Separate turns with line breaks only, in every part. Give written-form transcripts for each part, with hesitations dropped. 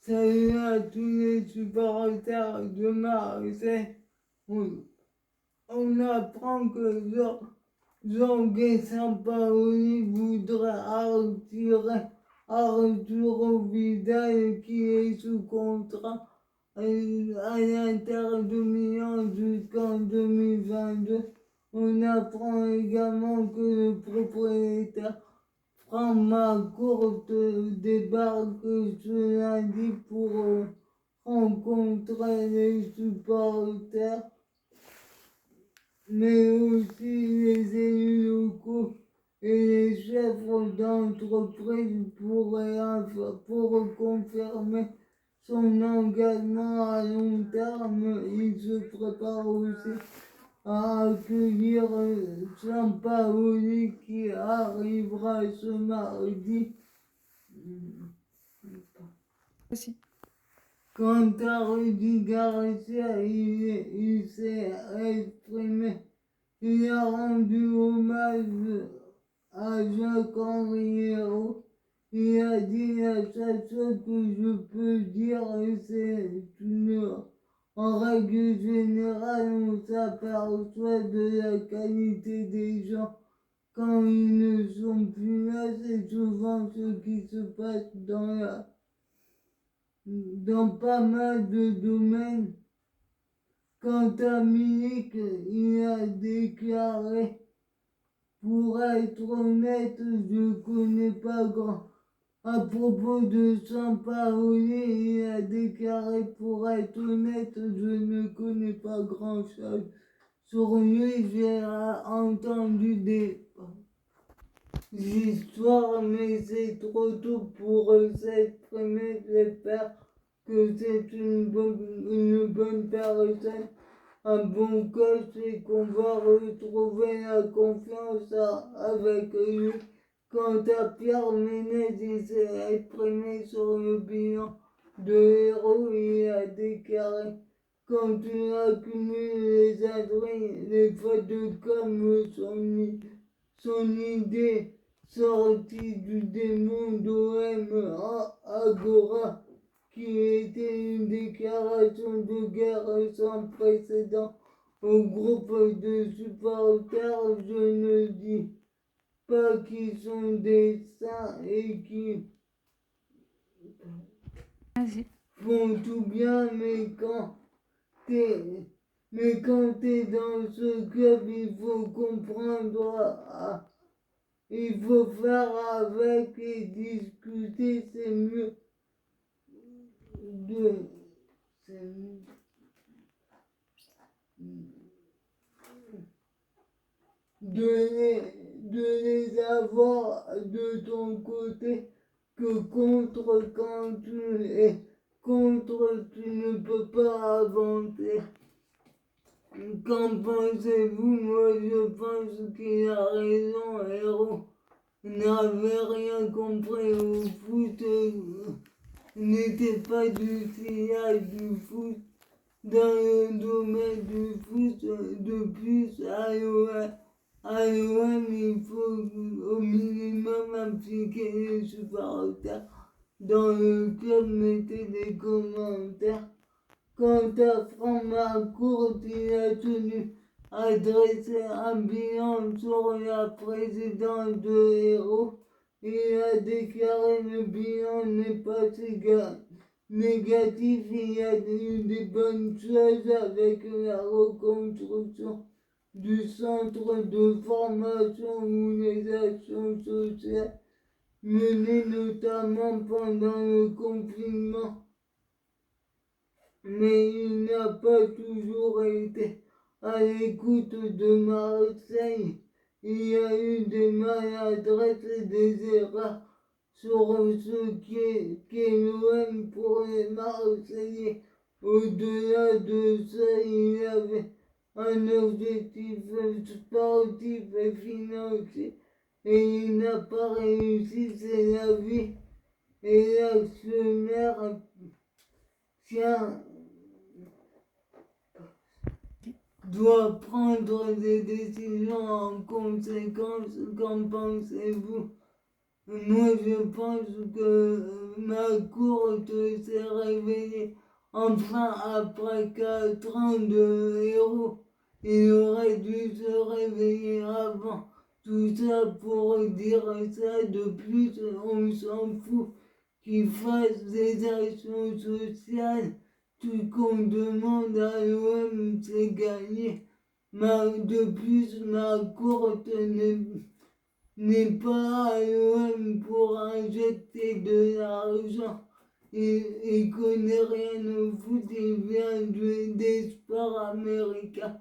Salut à tous les supporters de Marseille. On apprend que Jean Sampaoli voudrait retirer Arturo Vidal qui est sous contrat à l'Inter de Milan jusqu'en 2022. On apprend également que le propriétaire Franck McCourt débarque ce lundi pour rencontrer les supporters, mais aussi les élus locaux et les chefs d'entreprise pour confirmer son engagement à long terme. Il se prépare aussi à accueillir Sampaoli qui arrivera ce mardi.
Aussi.
Quant à Rudy Garcia, il s'est exprimé. Il a rendu hommage à Jacques-Henri Hérault. Il a dit la seule chose que je peux dire, c'est une. En règle générale, on s'aperçoit de la qualité des gens quand ils ne sont plus là. C'est souvent ce qui se passe dans pas mal de domaines. Quant à Milik, il a déclaré: pour être honnête, je connais pas grand. À propos de Sampaoli, il a déclaré: pour être honnête, je ne connais pas grand-chose sur lui. J'ai entendu des histoires, mais c'est trop tôt pour s'exprimer. J'espère que c'est une bonne personne, un bon coach et qu'on va retrouver la confiance avec lui. Quant à Pierre Ménez, il s'est exprimé sur le bilan de Hérault. Il a déclaré: quand tu accumules les adresses, les fautes de com, son idée sortie du démon d'OM Agora, qui était une déclaration de guerre sans précédent au groupe de supporters, je ne dis pas qu'ils sont des saints et qui font tout bien, mais quand t'es dans ce club, il faut comprendre, il faut faire avec et discuter. C'est mieux de les avoir de ton côté que contre. Quand tu es contre, tu ne peux pas avancer. Qu'en pensez-vous? Moi, je pense qu'il a raison. Hérault n'avait rien compris au foot, n'était pas du sillage du foot. Dans le domaine du foot, de plus à l'OM, il faut au minimum impliquer les supporters. Dans le club, mettez des commentaires. Quant à Franck McCourt, il a tenu à dresser un bilan sur la présidence de Hérault. Il a déclaré: le bilan n'est pas si négatif, il y a eu des bonnes choses avec la reconstruction du centre de formation ou les actions sociales menées notamment pendant le confinement. Mais il n'a pas toujours été à l'écoute de Marseille. Il y a eu des maladresses et des erreurs sur ce qu'est l'OM pour les Marseillais. Au-delà de ça, il y avait un objectif sportif et financier et il n'a pas réussi. C'est la vie et l'actionnaire doit prendre des décisions en conséquence. Qu'en pensez-vous? Moi, je pense que courte s'est révélée enfin après 4 ans de héros. Il aurait dû se réveiller avant. Tout ça pour dire ça. De plus, on s'en fout qu'il fasse des actions sociales. Tout qu'on demande à l'OM, c'est gagner. De plus, ma courte n'est pas à l'OM pour injecter de l'argent. Il connaît rien au foot, il vient des sports américains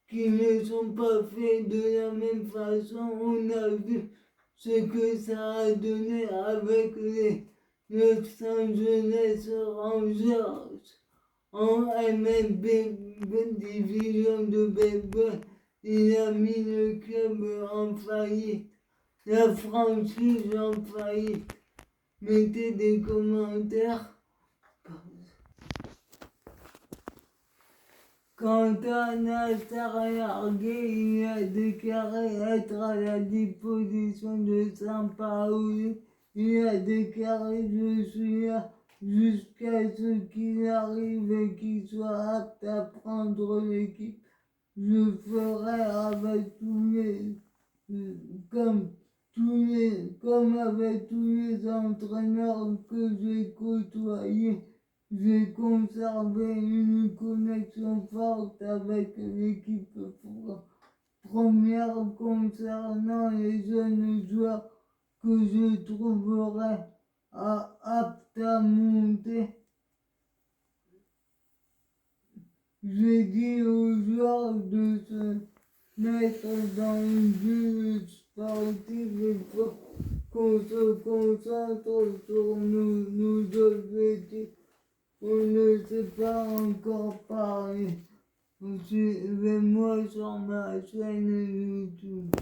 qui ne sont pas faits de la même façon. On a vu ce que ça a donné avec les Los Angeles Rangers en MLB division de baseball. Il a mis le club en faillite, la franchise en faillite. Mettez des commentaires. Quant à Nasser Al-Khelaifi, il a déclaré être à la disposition de Sampaoli. Il a déclaré: je suis là jusqu'à ce qu'il arrive et qu'il soit apte à prendre l'équipe. Je ferai avec comme avec tous les entraîneurs que j'ai côtoyés. J'ai conservé une connexion forte avec l'équipe première concernant les jeunes joueurs que je trouverai aptes à monter. J'ai dit aux joueurs de se mettre dans le jeu sportif. Il faut qu'on se concentre sur nos objectifs. On ne sait pas encore parler. Suivez-moi sur ma chaîne YouTube.